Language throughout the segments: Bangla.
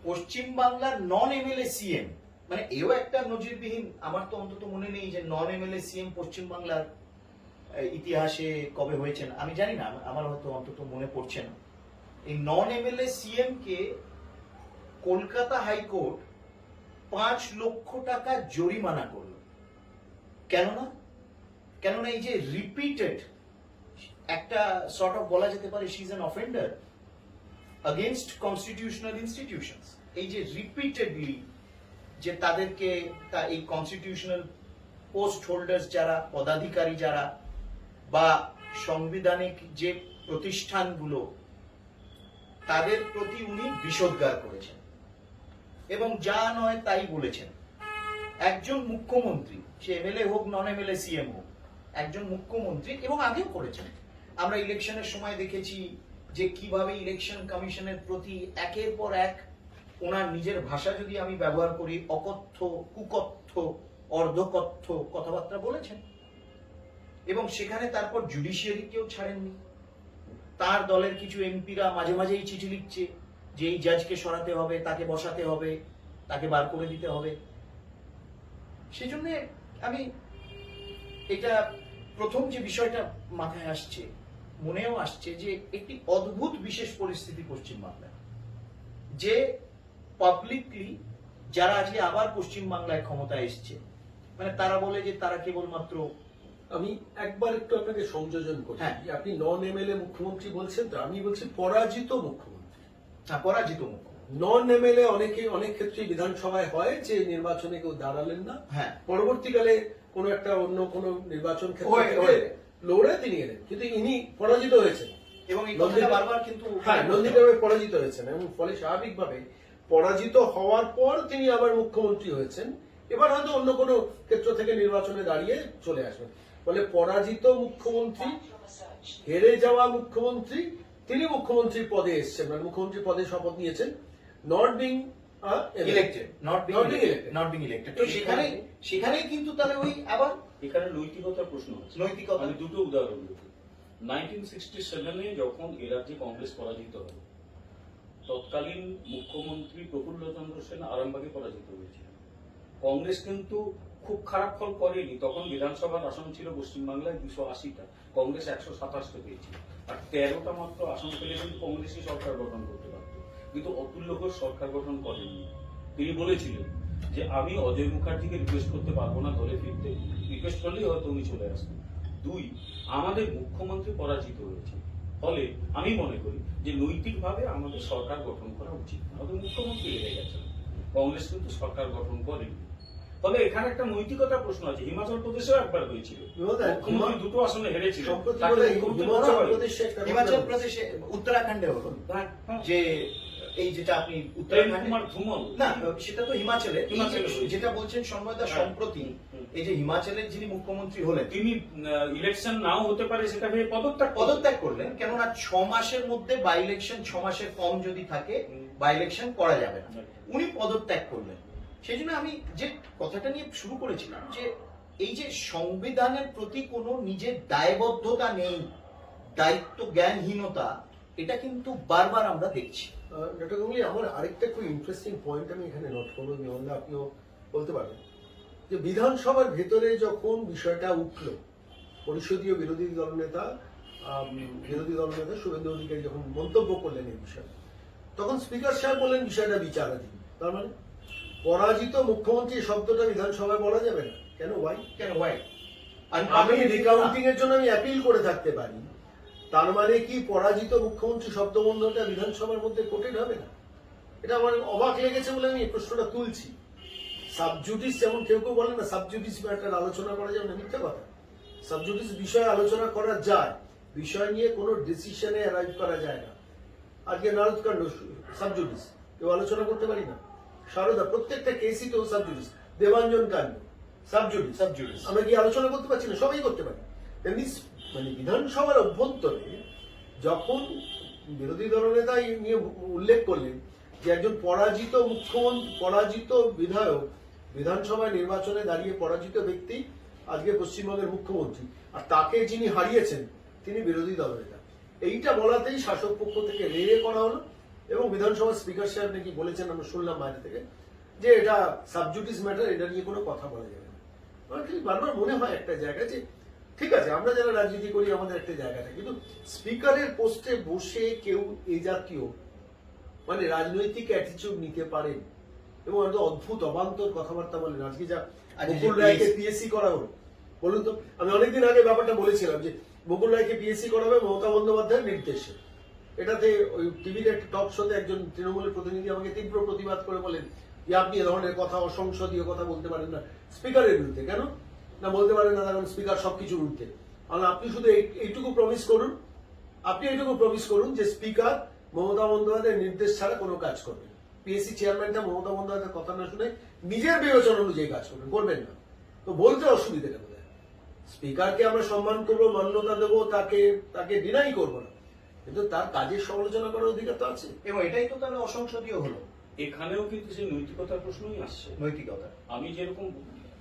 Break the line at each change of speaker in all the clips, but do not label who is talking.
পশ্চিম বাংলার নন এমএলএ সিএম, মানে এও একটা নজিরবিহীন, আমার তো অন্তত মনে নেই যে নন এমএলএ সিএম পশ্চিম বাংলার ইতিহাসে কবে হয়েছেন আমি জানি না, আমার হয়তো অন্তত মনে পড়ছে না। এই নন এমএলএ সিএম কে কলকাতা হাইকোর্ট 5 লক্ষ টাকা জরিমানা করল। কেননা এই যে রিপিটেড একটা সর্ট অফ বলা যেতে পারে she is an offender against constitutional institutions। এই যে রিপিটেডলি যে তাদেরকে এই কনস্টিটিউশনাল পোস্ট হোল্ডার্স যারা, পদাধিকারী যারা, বা সাংবিধানিক যে প্রতিষ্ঠানগুলো, তাদের প্রতি উনি বিষোদ্গার করেছেন এবং যা নয় তাই বলেছেন। একজন মুখ্যমন্ত্রী, সে এমএলএ হোক নন এমএলএ সিএম হোক, একজন মুখ্যমন্ত্রী, এবং আগেও করেছেন, আমরা ইলেকশনের সময় দেখেছি যে কিভাবে ইলেকশন কমিশনের প্রতি একের পর এক ওনার নিজের ভাষা যদি আমি ব্যবহার করি, অকথ্য, কুকথ্য, অর্ধকথ্য কথাবার্তা বলেছেন, এবং সেখানে তারপর জুডিশিয়ারিকেও ছাড়েননি। তার দলের কিছু এমপিরা মাঝে মাঝেই চিঠি লিখছে যে এই জাজকে সরাতে হবে, তাকে বসাতে হবে, তাকে বার করে দিতে হবে। সেই জন্য আমি এটা প্রথম যে বিষয়টা মাথায় আসছে, মনেও আসছে, যে একটি অদ্ভুত বিশেষ পরিস্থিতি পশ্চিমবাংলায়, যে পাবলিকলি যারা আজকে আবার পশ্চিমবাংলায় ক্ষমতায় এসছে, মানে তারা বলে যে তারা কেবলমাত্র,
আমি একবার একটু আপনাকে সংযোজন করি।
হ্যাঁ।
আপনি নন এমএলএ মুখ্যমন্ত্রী বলছেন, তো আমি বলছি পরাজিত মুখ্যমন্ত্রী।
পরাজিত মুখ্যমন্ত্রী।
নন এমএলএ অনেক ক্ষেত্রে বিধানসভায় হয় যে নির্বাচনে কেউ দাঁড়ালেন না,
হ্যাঁ,
পরবর্তীকালে কোন একটা অন্য কোন নির্বাচন ক্ষেত্রে
হয়ে
লড়ে তিনি এলেন, কিন্তু ইনি পরাজিত হয়েছেন
এবং এই কথাটা বারবার কিন্তু
নন্দীগ্রামে পরাজিত হয়েছেন, এবং ফলে স্বাভাবিকভাবে পরাজিত হওয়ার পর তিনি আবার মুখ্যমন্ত্রী হয়েছেন। এবার হয়তো অন্য কোনো ক্ষেত্র থেকে নির্বাচনে দাঁড়িয়ে চলে আসবেন। ফলে পরাজিত মুখ্যমন্ত্রী, হেরে যাওয়া মুখ্যমন্ত্রী, তিনি মুখ্যমন্ত্রীর পদে এসছেন, মানে মুখ্যমন্ত্রী পদে শপথ নিয়েছেন, not being
elected, not being elected. তো সেখানেই কিন্তু তাহলে ওই আবার
এখানে নৈতিকতার প্রশ্ন আছে।
নৈতিকতা,
আমি দুটো উদাহরণ দেব। 1967-এ যখন এ রাজ্যে কংগ্রেস পরাজিত হয়, তৎকালীন মুখ্যমন্ত্রী প্রফুল্লচন্দ্র সেন আরামবাগে পরাজিত হয়েছিলেন। কংগ্রেস কিন্তু খুব খারাপ ফল করেনি, তখন বিধানসভার আসন ছিল পশ্চিমবাংলায় 280টা, কংগ্রেস 127টা পেয়েছিল, আর 13টা মাত্র আসন পেলে কিন্তু কংগ্রেসই সরকার গঠন করতে পারত। কিন্তু অতুল্য ঘোষ সরকার গঠন করেননি। তিনি বলেছিলেন যে আমি অজয় মুখার্জিকে রিকোয়েস্ট করতে পারবো না দলে ফিরতে, রিকোয়েস্ট করলেই হয়তো উনি চলে আসবেন। 2, আমাদের মুখ্যমন্ত্রী পরাজিত হয়েছে, ফলে আমি মনে করি যে নৈতিকভাবে আমাদের সরকার গঠন করা উচিত। আমাদের মুখ্যমন্ত্রী হেরে গেছেন, কংগ্রেস কিন্তু সরকার গঠন করেনি, ফলে এখানে একটা নৈতিকতার প্রশ্ন আছে। হিমাচল প্রদেশেও একবার হয়েছিল, মুখ্যমন্ত্রী দুটো আসনে হেরেছিল।
হিমাচল প্রদেশে, উত্তরাখণ্ডে হলো যে এই যেটা আপনি উত্তরাখণ্ডে, না সেটা তো হিমাচলে, যেটা বলছেন সন্ময়দা সম্প্রতি এই যে হিমাচলের যিনি মুখ্যমন্ত্রী হলেন,
তিনি ইলেকশন নাও হতে পারে সেটা ভেবে
পদত্যাগ করলেন। কেননা 6 মাসের মধ্যে বাই ইলেকশন, 6 মাসের কম যদি থাকে বাই ইলেকশন করা যাবে না, উনি পদত্যাগ করলেন। সেই জন্য আমি যে কথাটা নিয়ে শুরু করেছিলাম, যে এই যে সংবিধানের প্রতি কোনো নিজের দায়বদ্ধতা নেই, দায়িত্ব জ্ঞানহীনতা, এটা কিন্তু বারবার আমরা দেখছি।
ডক্টর গাঙ্গুলি, আমার আরেকটা খুব ইন্টারেস্টিং পয়েন্ট আমি এখানে নোট করবো, বিমলদা আপনিও বলতে পারেন, যে বিধানসভার ভেতরে যখন বিষয়টা উঠল, পরিষদীয় বিরোধী দলনেতা শুভেন্দু অধিকারী যখন মন্তব্য করলেন এই বিষয়ে, তখন স্পিকার সাহেব বললেন বিষয়টা বিচারাধীন। তার মানে পরাজিত মুখ্যমন্ত্রী শব্দটা বিধানসভায় বলা যাবে না। কেন ওয়াই? আমি রিকাউন্টিং এর জন্য আমি অ্যাপিল করে থাকতে পারি, তার মানে কি পরাজিত মুখ্যমন্ত্রী শব্দবন্ধটা বিধানসভার মধ্যে কোটেড হবে না? এটা আমার অবাক লেগেছে বলে আমি এই প্রশ্নটা তুলছি। সাবজুডিস, যেমন কেউ কেউ বলেন না সাবজুডিস ম্যাটার আলোচনা করা যাবে না, মিথ্যা কথা। সাবজুডিস বিষয়ে আলোচনা করা যায়, বিষয় নিয়ে কোনো ডিসিশনে অ্যারাইভ করা যায় না। আজকে নারদকাণ্ড সাবজুডিস, কেউ আলোচনা করতে পারি না। সারদা, প্রত্যেকটা কেসই তো সাবজুডিস। দেবাঞ্জন কাণ্ড সাবজুডিস, আমরা কি আলোচনা করতে পারছি না? সবাই করতে পারি। তেমনি মানে বিধানসভার অভ্যন্তরে যখন বিরোধী দলনেতা নিয়ে উল্লেখ করলেন যে একজন পরাজিত মুখ্যমন্ত্রী, পরাজিত বিধায়ক, বিধানসভায় নির্বাচনে দাঁড়িয়ে পরাজিত ব্যক্তি আজকে পশ্চিমবঙ্গের মুখ্যমন্ত্রী, আর তাকে যিনি হারিয়েছেন তিনি বিরোধী দলনেতা, এইটা বলাতেই শাসক পক্ষ থেকে রে করা হলো এবং বিধানসভার স্পিকার সাহেব নাকি বলেছেন, আমরা শুনলাম বাইরে থেকে, যে এটা সাবজুডিস ম্যাটার, এটা নিয়ে কোনো কথা বলা যাবে না। আমার খালি বারবার মনে হয় একটা জায়গা যে ঠিক আছে, আমরা যারা রাজনীতি করি আমাদের একটা জায়গা থাকে, কিন্তু স্পিকারের পোস্টে বসে কেউ এই জাতীয় মানে রাজনৈতিক অ্যাটিচিউড নিতে পারেন এবং এত অদ্ভুত অবান্তর কথাবার্তা বলেন। আজকে যা মুকুল রায়কে পিএসসি করা হলো, বলুন তো, আমি অনেকদিন আগে ব্যাপারটা বলেছিলাম যে মুকুল রায়কে পিএসসি করা হবে মমতা বন্দ্যোপাধ্যায়ের নির্দেশে। এটাতে ওই টিভিতে একটা টক শোতে একজন তৃণমূলের প্রতিনিধি আমাকে তীব্র প্রতিবাদ করে বলেন যে আপনি এ ধরনের কথা, অসংসদীয় কথা বলতে পারেন না স্পিকারের বিরুদ্ধে। কেন না বলতে পারেন না? কারণ স্পিকার সবকিছুর ঊর্ধ্বে। কারণ আপনি শুধু এইটুকু প্রমিস করুন, যে স্পিকার মমতা বন্দ্যোপাধ্যায়ের নির্দেশ ছাড়া কোনো কাজ করবেন। পিএসসি চেয়ারম্যানটা মমতা বন্দ্যোপাধ্যায়ের কথা না শুনে নিজের বিবেচনা অনুযায়ী কাজ করবেন না। তো বলতে অসুবিধাটা কোথায়? স্পিকারকে আমরা সম্মান করবো, মান্যতা দেবো, তাকে ডিনাই করবো না, কিন্তু তার কাজের সমালোচনা করার অধিকার তো আছে।
এবং এটাই তো তাহলে অসংসদীয় হলো।
এখানেও কিন্তু সেই নৈতিকতার প্রশ্নই আসছে।
নৈতিকতা,
আমি যেরকম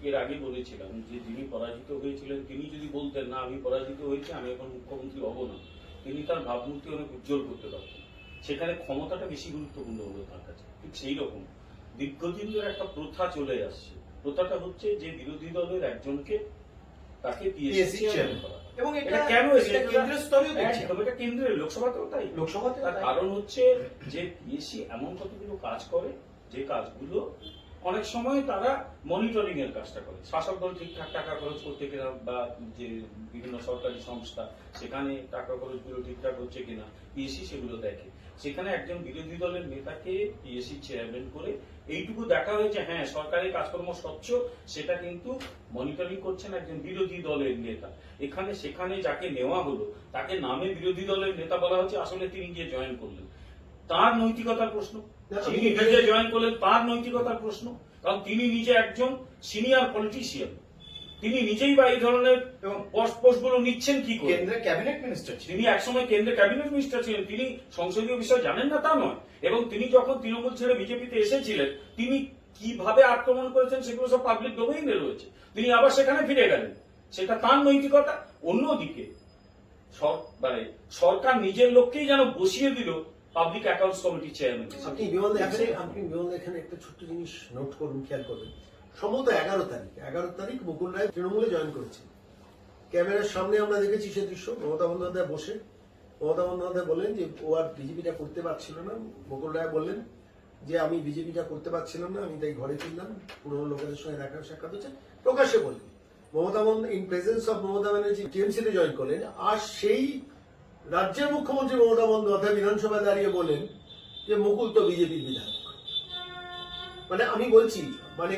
এর আগে বলেছিলাম যে যিনি পরাজিত হয়েছিলেন তিনি যদি বলতেন না আমি পরাজিত হয়েছি, আমি এখন মুখ্যমন্ত্রী হব না, তিনি তার ভাবমূর্তি অনেক উজ্জ্বল করতে পারতেন। সেখানে ক্ষমতাটা বেশি গুরুত্বপূর্ণ হলো তার কাছে। ঠিক সেই রকম দীর্ঘদিন ধরে একটা প্রথা চলে আসছে। প্রথাটা হচ্ছে যে বিরোধী দলের একজনকে তাকে
PSC
চেয়ারম্যান করা।
এবং
এটা কেন হয়েছে?
এটা কেন্দ্রীয় স্তরেও দেখছি।
একদম, এটা কেন্দ্রের লোকসভাতেও তাই।
লোকসভাতেও
তার
তাই।
কারণ হচ্ছে যে পিএসসি এমন কতগুলো কাজ করে যে কাজগুলো অনেক সময় তারা মনিটরিং এর কাজটা করে। শাসক দল ঠিকঠাক টাকা খরচ করতে কিনা, বা যে বিভিন্ন সরকারি সংস্থা সেখানে টাকা খরচগুলো ঠিকঠাক হচ্ছে কিনা পিএসসি সেগুলো দেখে। সেখানে একজন বিরোধী দলের নেতাকে পিএসসি চেয়ারম্যান করে এইটুকু দেখা হয়েছে, হ্যাঁ সরকারি কাজকর্ম স্বচ্ছ, সেটা কিন্তু মনিটরিং করছেন একজন বিরোধী দলের নেতা। এখানে সেখানে যাকে নেওয়া হলো তাকে নামে বিরোধী দলের নেতা বলা হচ্ছে, আসলে তিনি গিয়ে জয়েন করলেন, তার নৈতিকতার প্রশ্ন। যিনি নিজে জয়েন করলেন তার নৈতিকতার প্রশ্ন, কারণ তিনি নিজে একজন সিনিয়র পলিটিশিয়ান, তিনি নিজেই বা এই ধরনের পোস্টগুলো নিচ্ছেন কি করে?
কেন্দ্রের ক্যাবিনেট মিনিস্টার ছিলেন।
তিনি একসময় কেন্দ্রের ক্যাবিনেট মিনিস্টার ছিলেন, তিনি সংসদীয় বিষয় জানেন না তা নয়। এবং তিনি যখন তৃণমূল ছেড়ে বিজেপিতে এসেছিলেন তিনি কিভাবে আক্রমণ করেছেন সেগুলো সব পাবলিক ডোমেইনে রয়েছে। তিনি আবার সেখানে ফিরে গেলেন, সেটা তার নৈতিকতা। অন্যদিকে সরকার নিজের লোককেই যেন বসিয়ে দিল পাবলিক অ্যাকাউন্টস কমিটি চেয়ারম্যান।
আপনি বিমল এখানে একটা ছোট্ট জিনিস নোট করুন, খেয়াল করবেন। সম্ভবত 11 তারিখ মুকুল রায় তৃণমূলে জয়েন করেছে। ক্যামেরার সামনে আমরা দেখেছি সে দৃশ্য। মমতা বন্দ্যোপাধ্যায় বললেন যে ও আর বিজেপিটা করতে পারছিল না। মুকুল রায় বললেন যে আমি বিজেপিটা করতে পারছিলাম না, আমি তাই ঘরে ফিরলাম, পুরনো লোকেদের সঙ্গে দেখা সাক্ষাৎ হচ্ছে, প্রকাশ্যে বললেন। Mamata Bandyopadhyay in presence of Mamata Banerjee টিএমসিতে জয়েন করলেন। আর সেই রাজ্যের মুখ্যমন্ত্রী মমতা বন্দ্যোপাধ্যায় বিধানসভায় দাঁড়িয়ে বলেন যে মুকুল তো বিজেপির বিধায়ক। মানে আমি বলছি, মানে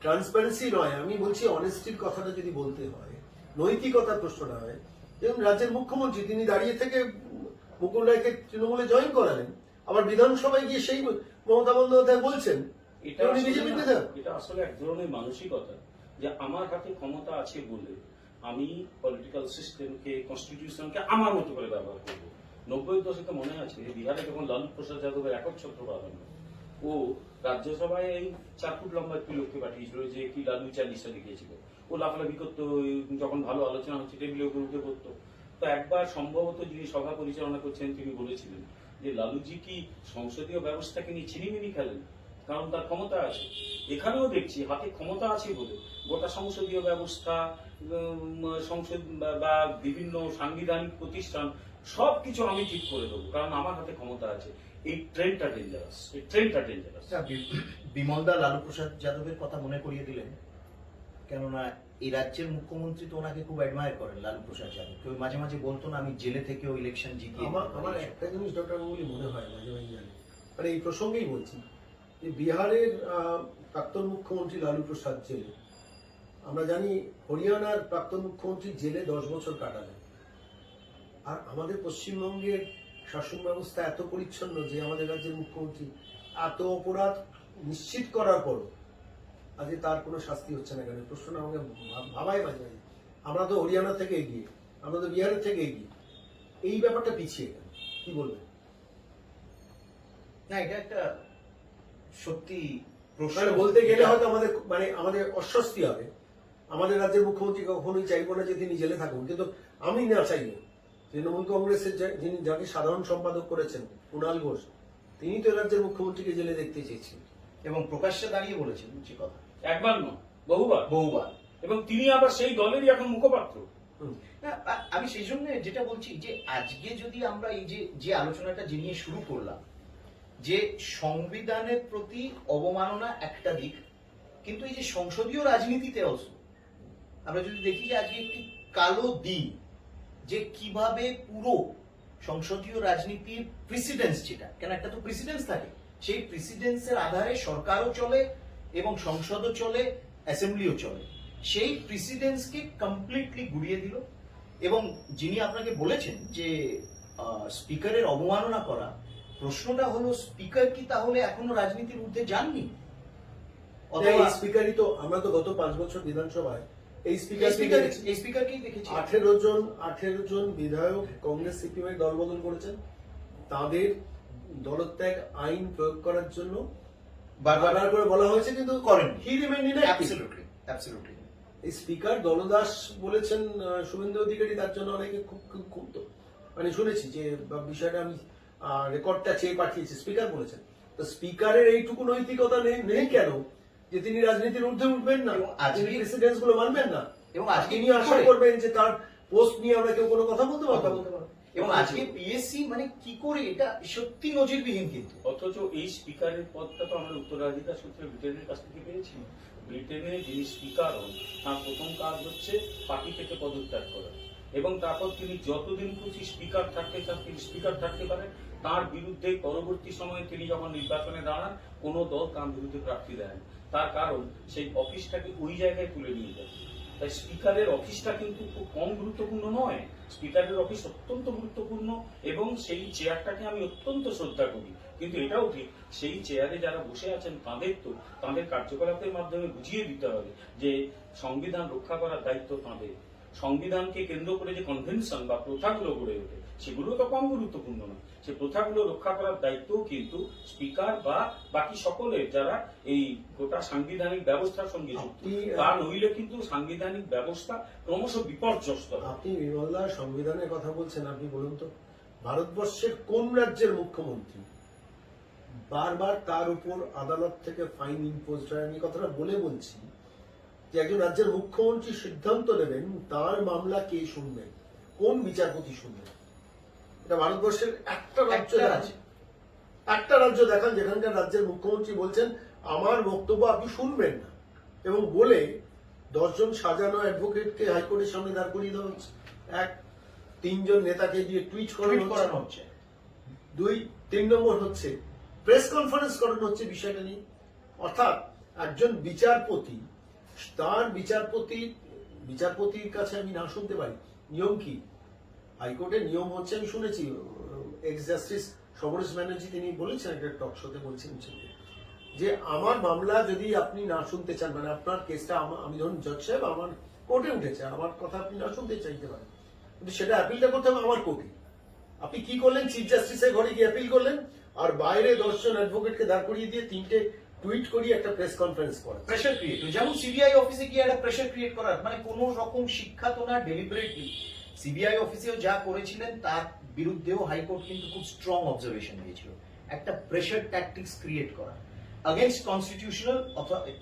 ট্রান্সপারেন্সি নয়, আমি বলছি অনেস্টির কথাটা যদি বলতে হয়, নৈতিকতার প্রশ্নটা হয়, যেমন রাজ্যের মুখ্যমন্ত্রী তিনি দাঁড়িয়ে থেকে মুকুল রায়কে তৃণমূলে জয়েন করালেন, আবার বিধানসভায় গিয়ে সেই মমতা বন্দ্যোপাধ্যায় বলছেন
এটা আসলে এক ধরনের মানসিকতা যে আমার হাতে ক্ষমতা আছে বলে আমি পলিটিক্যাল সিস্টেমকে, কনস্টিটিউশনকে আমার মতো করে ব্যবহার করবো। 90-এর দশকে মনে আছে বিহারে যখন লালু প্রসাদ যাদবের একচ্ছত্র বাগান, ও রাজ্যসভায় এই 4 ফুট লম্বা একটি লোককে পাঠিয়েছিল যে কি লালু চালিশা লিখেছিল। ও লাফালাফি করতো, যখন ভালো আলোচনা হচ্ছে টেবিলে উপরে উঠে করতো। তো একবার সম্ভবত যিনি সভা পরিচালনা করছেন তিনি বলেছিলেন যে লালুজি কি সংসদীয় ব্যবস্থাকে নিয়ে ছিনিমিনি খেলেন, কারণ তার ক্ষমতা আছে। এখানেও দেখছি হাতে ক্ষমতা আছে বলে গোটা সংসদীয় ব্যবস্থা, সংসদ বা বিভিন্ন সাংবিধানিক প্রতিষ্ঠান সবকিছু আমি ঠিক করে দেবো, কারণ আমার হাতে ক্ষমতা আছে। এই ট্রেন্ডটা ডেঞ্জারাস,
বিমলদা লালু প্রসাদ যাদবের কথা মনে করিয়ে দিলেন, কেননা এই রাজ্যের মুখ্যমন্ত্রী তো ওনাকে খুব অ্যাডমায়ার করেন লালু প্রসাদ যাদব। কেউ মাঝে মাঝে বলতো না আমি জেলে থেকেও ইলেকশন জিতিয়ে।
আমার একটা জিনিস ডক্টর গাঙ্গুলি মনে হয় মাঝে মাঝে, মানে এই প্রসঙ্গেই বলছি যে বিহারের প্রাক্তন মুখ্যমন্ত্রী লালু প্রসাদ জেলে, আমরা জানি হরিয়ানার প্রাক্তন মুখ্যমন্ত্রী জেলে 10 বছর কাটালেন। আর আমাদের পশ্চিমবঙ্গের শাসন ব্যবস্থা এত পরিচ্ছন্ন যে আমাদের রাজ্যের মুখ্যমন্ত্রী এত অপরাধ নিশ্চিত করার পরও আজকে তার কোনো শাস্তি হচ্ছে না কেন? প্রশ্নটা আমাকে ভাবায় মাঝে মাঝে। আমরা তো হরিয়ানা থেকে এগিয়ে, আমরা তো বিহারের থেকে এগিয়ে, এই ব্যাপারটা পিছিয়ে গেল। কি বলবেন?
না, এটা একটা সত্যি প্রশ্ন।
বলতে গেলে হয়তো আমাদের অস্বস্তি হবে। আমাদের রাজ্যের মুখ্যমন্ত্রী কখনোই চাইবো না যে তিনি জেলে থাকুন, কিন্তু আমি না চাইবো তৃণমূল কংগ্রেসের যাকে সাধারণ সম্পাদক করেছেন কুণাল ঘোষ, তিনি তো রাজ্যের মুখ্যমন্ত্রীকে জেলে দেখতে চেয়েছেন।
এবং প্রকাশ্যে দাঁড়িয়ে বলেছেন যে কথা
একবার নয়, বহুবার।
বহুবার।
এবং তিনি আবার সেই দলেরই এখন মুখপাত্র।
না, আমি সেই জন্য যেটা বলছি যে আজকে যদি আমরা এই যে আলোচনাটা যে নিয়ে শুরু করলাম, যে সংবিধানের প্রতি অবমাননা একটা দিক, কিন্তু এই যে সংসদীয় রাজনীতিতে অবশ্য আমরা যদি দেখি যে আজকে একটি কালো দিন, যে কিভাবে পুরো সংসদীয় রাজনীতির প্রেসিডেন্স, যেটা কেন একটা তো প্রেসিডেন্স থাকে, সেই প্রেসিডেন্সের আধারে সরকারও চলে এবং সংসদও চলে, অ্যাসেম্বলিও চলে, সেই প্রেসিডেন্সকে কমপ্লিটলি গুড়িয়ে দিল। এবং যিনি আপনাকে বলেছেন যে স্পিকারের অবমাননা করা, প্রশ্নটা হলো স্পিকার কি তাহলে এখনো রাজনীতির ঊর্ধ্বে যাননি?
এই স্পিকারই তো, আমরা তো গত 5 বছর বিধানসভায় এই
স্পিকারকেই দেখেছি।
18 জন বিধায়ক কংগ্রেস সিপিএম দল বদল করেছেন, তাদের দলত্যাগ আইন প্রয়োগ করার জন্য বারবার করে বলা হয়েছে, কিন্তু
করেন।
হি রিমেইনড ইনঅ্যাক্টিভ।
অ্যাবসলিউটলি।
এই স্পিকার দলদাস বলেছেন শুভেন্দু অধিকারী, তার জন্য অনেকে খুব ক্ষুব্ধ। মানে শুনেছি যে বিষয়টা, আমি রেকর্ডটা চেয়ে পাঠিয়েছি, স্পিকার বলেছেন। তো স্পিকারের এইটুকু নৈতিকতা নেই কেন যে তিনি রাজনীতির ঊর্ধ্বে উঠবেন না, আজকে প্রেসিডেন্স গুলো মানবেন না,
এবং আজকে
তিনি আশা করবেন যে তার পোস্ট নিয়ে আমরা কেউ কোনো কথা বলতে পারবো।
এবং আজকে পিএসসি মানে কি করে, এটা সত্যি নজিরবিহীন। কিন্তু
অথচ এই স্পিকারের পদটা তো আমরা উত্তরাধিকার সূত্রে ব্রিটেনের কাছ থেকে পেয়েছি। ব্রিটেনে যিনি স্পিকার হন, তার প্রথম কাজ হচ্ছে পার্টি থেকে পদত্যাগ করা, এবং তারপর তিনি যতদিন খুশি স্পিকার থাকতে পারেন। তার বিরুদ্ধে পরবর্তী সময়ে তিনি যখন নির্বাচনে দাঁড়ান, কোনো দল তার বিরুদ্ধে প্রার্থী দেন, তার কারণ সেই অফিসটাকে ওই জায়গায় তুলে নিয়ে যায়। তাই স্পিকারের অফিসটা কিন্তু খুব কম গুরুত্বপূর্ণ নয়, স্পিকারের অফিস অত্যন্ত গুরুত্বপূর্ণ, এবং সেই চেয়ারটাকে আমি অত্যন্ত শ্রদ্ধা করি। কিন্তু এটাও ঠিক, সেই চেয়ারে যারা বসে আছেন তাদের কার্যকলাপের মাধ্যমে বুঝিয়ে দিতে হবে যে সংবিধান রক্ষা করার দায়িত্ব তাদের। সংবিধানকে কেন্দ্র করে যে কনভেনশন বা প্রথাগুলো গড়ে ওঠে, সেগুলো তো কম গুরুত্বপূর্ণ নয়। সে প্রথাগুলো রক্ষা করার দায়িত্বও কিন্তু স্পিকার বা বাকি সকলের, যারা এই গোটা সাংবিধানিক ব্যবস্থার সঙ্গে যুক্ত। তা নইলে কিন্তু সাংবিধানিক ব্যবস্থা ক্রমশ বিপর্যস্ত।
আপনি বিমলদা সংবিধানের কথা বলছেন, আপনি বলুন তো ভারতবর্ষের কোন রাজ্যের মুখ্যমন্ত্রী বারবার তার উপর আদালত থেকে ফাইন ইম্পোজ হয়? আমি কথাটা বলছি যে একজন রাজ্যের মুখ্যমন্ত্রী সিদ্ধান্ত নেবেন, তার মামলা কে শুনবেন, কোন বিচারপতি শুনবেন? এটা ভারতবর্ষের একটা রাজ্য দেখান যেখানকার রাজ্যের মুখ্যমন্ত্রী বলছেন আমার বক্তব্য আপনি শুনবেন না, এবং বলে 10 জন সাজানো অ্যাডভোকেটকে হাইকোর্টের সামনে দাঁড় করিয়ে দেওয়া হচ্ছে। 3 জন নেতাকে দিয়ে টুইট করানো হচ্ছে। 3 নম্বর হচ্ছে প্রেস কনফারেন্স করানো হচ্ছে বিষয়টা নিয়ে। অর্থাৎ একজন বিচারপতি, তার বিচারপতির কাছে আমি না শুনতে পারি। নিয়ম কি? হাইকোর্টের নিয়ম হচ্ছে, আমি শুনেছি এক্স জাস্টিস সমরেশ ব্যানার্জি তিনি বলেছেন একটা টক শোতে, বলছেন যে আমার মামলা যদি আপনি না শুনতে চান, মানে আপনার কেসটা আমি ধরুন জজ সাহেব, আমার কোর্টে উঠেছে, আমার কথা আপনি না শুনতে চাইতে পারেন, কিন্তু সেটা অ্যাপিলটা করতে হবে আমার কোর্টে। আপনি কি করলেন? চিফ জাস্টিসের ঘরে গিয়ে অ্যাপিল করলেন, আর বাইরে 10 জন অ্যাডভোকেটকে দাঁড় করিয়ে দিয়ে 3টে টুইট করিয়ে একটা প্রেস কনফারেন্স করা,
প্রেসার ক্রিয়েট, যেমন সিবিআই অফিসে গিয়ে একটা প্রেসার ক্রিয়েট করার, মানে কোন রকম শিক্ষা তো না, ডেলিবারেটলি সিবিআই অফিসেও যা করেছিলেন তার বিরুদ্ধেও হাইকোর্ট কিন্তু খুব স্ট্রং অবজারভেশন দিয়েছিল, একটা প্রেসার ট্যাকটিক্স ক্রিয়েট করা against constitutional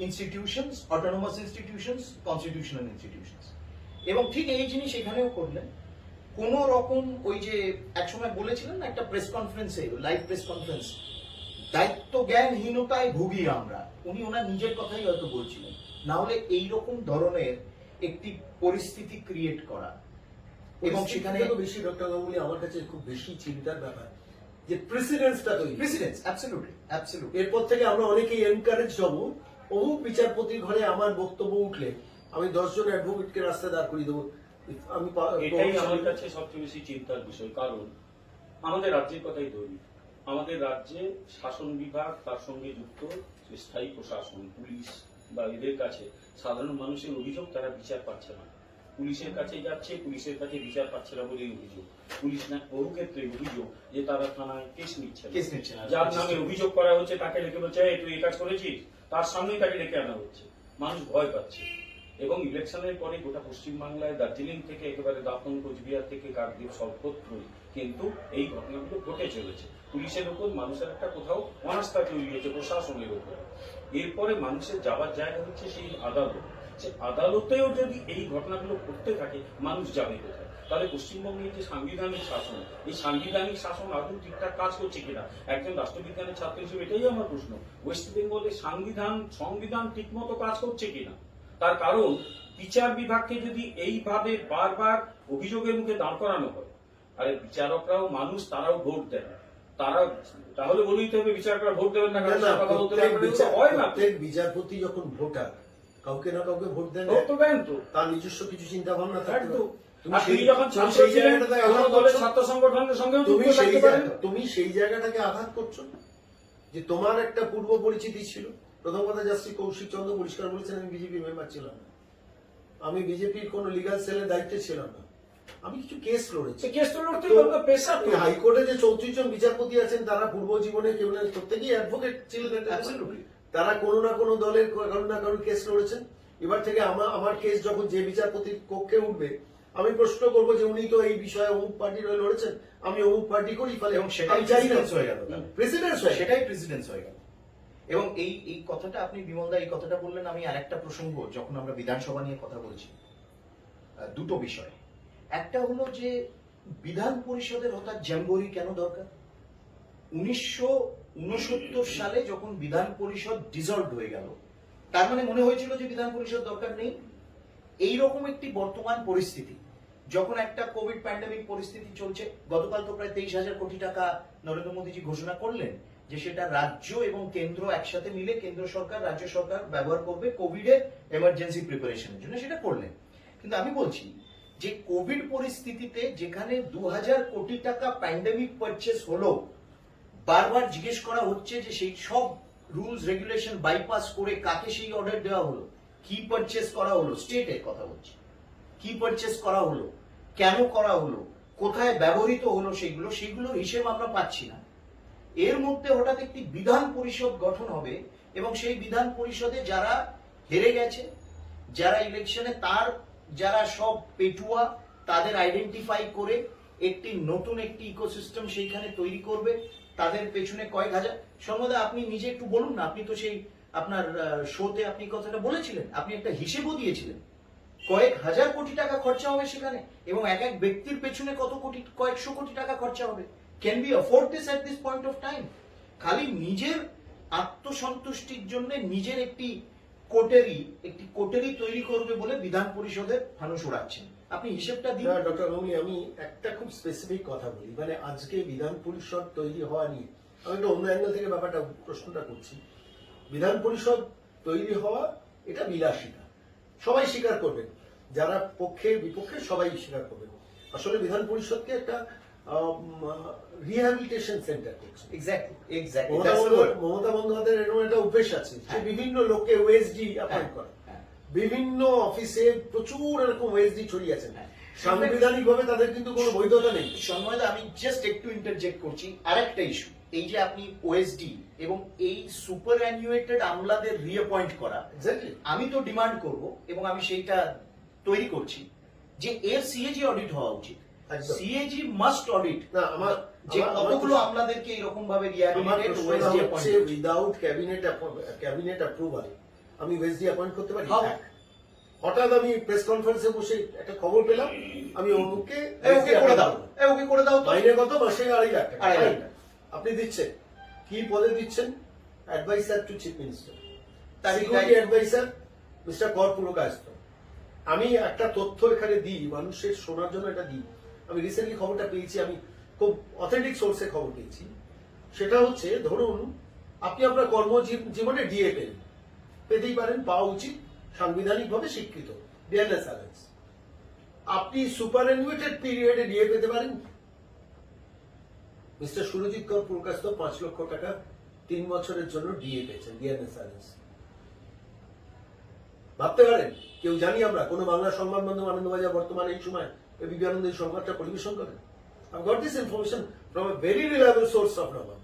institutions, autonomous institutions, constitutional institutions। এবং ঠিক এই জিনিস এখানেও করলেন। কোন রকম ওই যে একসময় বলেছিলেন না একটা প্রেস কনফারেন্সে, লাইভ প্রেস কনফারেন্স, দায়িত্ব জ্ঞানহীনতায় ভুগি আমরা, উনি ওনার নিজের কথাই হয়তো বলছিলেন, না হলে এইরকম ধরনের একটি পরিস্থিতি ক্রিয়েট করা। এবং সেখানে
বেশি ডক্টর গাঙ্গুলি আমার কাছে খুব বেশি চিন্তার ব্যাপার যে প্রেসিডেন্সটা তৈরি,
প্রেসিডেন্স অ্যাবসলিউটলি।
এরপর থেকে আমরা অনেকেই এনকারেজ হব, অমুক বিচারপতির ঘরে আমার বক্তব্য উঠলে আমি 10 জন অ্যাডভোকেটকে রাস্তায় দাঁড় করিয়ে দেবো।
এটাই আমার কাছে সবচেয়ে বেশি চিন্তার বিষয়, কারণ আমাদের রাজ্যের কথাই ধরি, আমাদের রাজ্যে শাসন বিভাগ, তার সঙ্গে যুক্ত স্থায়ী প্রশাসন, পুলিশ বা এদের কাছে সাধারণ মানুষের অভিযোগ তারা বিচার পাচ্ছে না। পুলিশের কাছে যাচ্ছে, পুলিশের কাছে বিচার পাচ্ছে না বলেই অভিযোগ। পুলিশ না বহু ক্ষেত্রে অভিযোগ যে তারা থানায় কেস নিচ্ছে না, যার নামে অভিযোগ করা হচ্ছে তাকে ডেকে বলছে তুই এই কাজ করেছিস, তার সামনেই তাকে ডেকে আনা হচ্ছে, মানুষ ভয় পাচ্ছে। এবং ইলেকশনের পরে গোটা পশ্চিমবাংলায় দার্জিলিং থেকে একেবারে দাপন কোচবিহার থেকে কাকদ্বীপ সর্বত্রই কিন্তু এই ঘটনাগুলো ঘটে চলেছে। পুলিশের উপর মানুষের একটা কোথাও অনাস্থা তৈরি হয়েছে, প্রশাসনের উপর। এরপরে মানুষের যাবার জায়গা হচ্ছে সেই আদালত। সে আদালতেও যদি এই ঘটনাগুলো ঘটতে থাকে, মানুষ যাবে কোথায়? তাহলে পশ্চিমবঙ্গের যে সাংবিধানিক শাসন, এই সাংবিধানিক শাসন আদৌ ঠিকঠাক কাজ করছে কিনা? একজন রাষ্ট্রবিজ্ঞানের ছাত্র হিসেবে এটাই আমার প্রশ্ন। ওয়েস্ট বেঙ্গলের সংবিধান ঠিকমতো কাজ করছে কিনা? তার কারণ বিচার বিভাগকে যদি এইভাবে বারবার অভিযোগের মুখে দাঁড় করানো হয়, আরে বিচারকরাও মানুষ, তারাও ভোট দেন, তারা তাহলে বলেই তো হবে বিচারকরা ভোট দেবেন না, কারণ সে কথা বলতে পারবে না। হয় না।
প্রত্যেক বিচারপতি যখন ভোটার, কাউকে না কাউকে ভোট দেন,
ভোট তো দেন তো।
তার নিজস্ব কিছু চিন্তা ভাবনা থাকবে।
একদম।
তুমি
আর
সেই-
তিনি যখন
তুমি
ছাত্র
সেই
ছিলেন,
জায়গাটাতে
কোনো
আঘাত
দলের
করছো।
ছাত্র সংগঠনের সঙ্গেও
তুমি
যুক্ত
সেই
থাকতে পারেন।
তুমি সেই জায়গাটাকে আঘাত করছো যে তোমার একটা পূর্ব পরিচিতি ছিল। প্রথম কথা, জাস্টিস কৌশিক চন্দ্র পরিষ্কার বলেছেন আমি বিজেপির মেম্বার ছিলাম না, আমি বিজেপির কোন লিগাল সেলের দায়িত্বে ছিলাম না, আমি কিছু কেস লড়েছি।
সে কেস তো লড়তেই হবে, পেশা তো।
হাইকোর্টে যে 34 জন বিচারপতি আছেন তারা পূর্ব জীবনে কেউ না প্রত্যেকেই অ্যাডভোকেট ছিলেন।
Absolutely.
তারা কোনো না কোনো দলের কারণ না কারণ কেস লড়েছেন। এবার থেকে আমার কেস যখন যে বিচারপতির কক্ষে উঠবে, আমি প্রশ্ন করবো যে উনি তো এই বিষয়ে অমুক পার্টির হয়ে লড়েছেন, আমি অমুক পার্টি করি, ফলে
এবং সেটাই
আমি চাই না
প্রেসিডেন্স হয়ে গেল।
প্রেসিডেন্ট হয়ে
সেটাই প্রেসিডেন্স হয়ে গেল। এবং এই কথাটা আপনি বিমলদা এই কথাটা বললেন, আমি আরেকটা প্রসঙ্গ, যখন আমরা বিধানসভা নিয়ে কথা বলছি, দুটো বিষয়। একটা হলো যে বিধান পরিষদের হঠাৎ জ্যাম্বরি কেন দরকার? 1969 সালে যখন বিধান পরিষদ ডিসলভ হয়ে গেল, তার মানে মনে হয়েছিল যে বিধান পরিষদ দরকার নেই। এইরকম একটি বর্তমান পরিস্থিতি, যখন একটা কোভিড প্যান্ডেমিক পরিস্থিতি চলছে, গতকাল তো প্রায় 23,000 কোটি টাকা নরেন্দ্র মোদীজি ঘোষণা করলেন যে সেটা রাজ্য এবং কেন্দ্র একসাথে মিলে, কেন্দ্র সরকার রাজ্য সরকার ব্যবহার করবে কোভিডের এমার্জেন্সি প্রিপারেশনের জন্য, সেটা করলেন। কিন্তু আমি বলছি যে কোভিড পরিস্থিতিতে যেখানে 2,000 কোটি টাকা প্যান্ডেমিক পারচেস হলো, বারবার জিজ্ঞেস করা হচ্ছে যে সেই সব রুলস রেগুলেশন বাইপাস করে কাকে সেই অর্ডার দেওয়া হলো, কি পারচেস করা হলো, স্টেটের কথা বলছি, কি পারচেস করা হলো, কেন করা হলো, কোথায় ব্যবহৃত হলো, সেগুলোর হিসেব আমরা পাচ্ছি না। এর মধ্যে হঠাৎ একটি বিধান পরিষদ গঠন হবে এবং সেই বিধান পরিষদে যারা হেরে গেছে, যারা ইলেকশনে যারা সব পেটুয়া, তাদের আইডেন্টিফাই করে একটি নতুন একটি ইকোসিস্টেম সেইখানে তৈরি করবে, তাদের পেছনে কয়েক হাজার। সর্বদা আপনি নিজে একটু বলুন না, আপনি তো সেই আপনার শোতে আপনি কথাটা বলেছিলেন, আপনি একটা হিসেবও দিয়েছিলেন, কয়েক হাজার কোটি টাকা খরচা হবে সেখানে, এবং এক এক ব্যক্তির পেছনে কয়েকশো কোটি টাকা খরচা হবে। Can be afford this at this point of time? খালি নিজের আত্মসন্তুষ্টির জন্য নিজের একটি কোটেরি তৈরি করবে বলে বিধান পরিষদের ফানুস উড়াচ্ছেন। আপনি হিসেবটা দিন।
ডক্টর গঙ্গুলি, আমি একটা খুব স্পেসিফিক কথা বলি, মানে আজকে বিধান পরিষদ তৈরি হওয়া নিয়ে আমি একটা অন্য অ্যাঙ্গেল থেকে ব্যাপারটা প্রশ্নটা করছি। বিধান পরিষদ তৈরি হওয়া এটা বিলাসিতা, সবাই স্বীকার করবেন, যারা পক্ষে বিপক্ষে সবাই স্বীকার করবেন। আসলে বিধান পরিষদকে একটা রিহ্যাবিলিটেশন সেন্টার করছে।
এক্স্যাক্টলি
মমতা বন্দ্যোপাধ্যায়ের এরকম একটা অভ্যেস আছে যে বিভিন্ন লোককে ওএসডি অ্যাপয়েন্ট করে, বিভিন্ন অফিসে প্রচুর এরকম ওএসডি ছড়িয়ে আছে। সাংবিধানিক ভাবে তাদের কিন্তু কোনো বৈধতা নেই।
সন্ময়দা, আমি জাস্ট একটু ইন্টারজেক্ট করছি আরেকটা ইস্যু, এই যে আপনি ওএসডি এবং এই সুপার অ্যানুয়েটেড আমলাদের রিঅ্যাপয়েন্ট করা, আমি তো ডিমান্ড করব এবং আমি সেইটা তৈরি করছি যে এর সিএজি অডিট হওয়া উচিত। সিএজি মাস্ট অডিট
না, আমার
যে কতগুলো আমলাদেরকে এরকম ভাবে rehabilitate OSD appoint
without cabinet approval আমি ওএসডি অ্যাপয়েন্ট করতে পারি?
How?
হঠাৎ আমি প্রেস কনফারেন্সে বসে একটা খবর পেলাম, আমি অমুককে
ওকে করে দাও তো।
মাইনে কত? মাসে 2.5 লাখ টাকা।
2.5 লাখ টাকা।
আপনি দিচ্ছেন কি পদে দিচ্ছেন? অ্যাডভাইসার টু চিফ মিনিস্টার,
তার
সিকিউরিটি অ্যাডভাইসার মিস্টার কর পুরকায়স্থ। আমি একটা তথ্য এখানে দিই, মানুষের শোনার জন্য এটা দিই। আমি রিসেন্টলি খবরটা পেয়েছি, আমি খুব অথেন্টিক সোর্সে খবর পেয়েছি। সেটা হচ্ছে, ধরুন আপনি আপনার কর্মজীবনে ডিএ পেতেই পারেন, পাওয়া উচিত, সাংবিধানিকভাবে স্বীকৃত ডিএনএস অ্যালায়েন্স। আপনি সুপারঅ্যানুয়েটেড পিরিয়ডে ডিএ পেতে পারেন। মিস্টার সুরজিৎ কর পুরকায়স্থ 5 লক্ষ টাকা 3 বছরের জন্য ডিএ পেয়েছেন, ডিএনএস অ্যালায়েন্স। ভাবতে পারেন কেউ জানি আমরা কোন বাংলা সংবাদ মাধ্যম আনন্দবাজার বর্তমানে এই সময় এবিপি আনন্দ এই সংবাদটা পরিবেশন করেন? I've got this information from a very reliable source of Rama.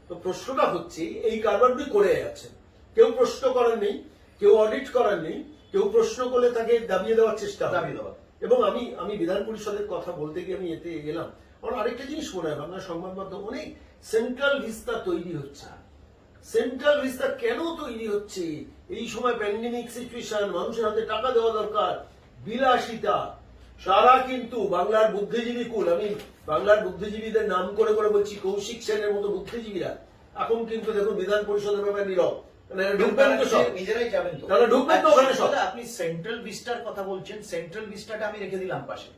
তো প্রশ্নটা হচ্ছে, এই কারবারগুলি করে যাচ্ছেন, কেউ প্রশ্ন করার নেই, কেউ অডিট করার নেই, কেউ প্রশ্ন করলে তাকে দাবিয়ে দেওয়ার চেষ্টা হবে।
দাবি দেওয়া।
এবং আমি বিধান পরিষদের কথা বলতে গিয়ে আমি এতে গেলাম, আমার আরেকটা জিনিস মনে হয় বাংলা সংবাদ মাধ্যম অনেক সেন্ট্রাল ভিস্তা তৈরি হচ্ছে। সেন্ট্রাল ভিস্তা কেন তৈরি হচ্ছে? এই সময় প্যান্ডেমিক সিচুয়েশন, মানুষের হাতে টাকা দেওয়া দরকার, বিলাসিতা। সারা কিন্তু বাংলার বুদ্ধিজীবী কুল, আমি বাংলার বুদ্ধিজীবীদের নাম করে করে বলছি, কৌশিক সেনের মতো বুদ্ধিজীবীরা এখন কিন্তু দেখুন বিধান পরিষদের ব্যাপারে নীরব। মানে ঢুকবেন তো সব,
নিজেরাই যাবেন তো।
তাহলে ঢুকবেন তো ওখানে সব।
আপনি সেন্ট্রাল ভিস্টার কথা বলছেন, সেন্ট্রাল ভিস্টাটা আমি রেখে দিলাম পাশে।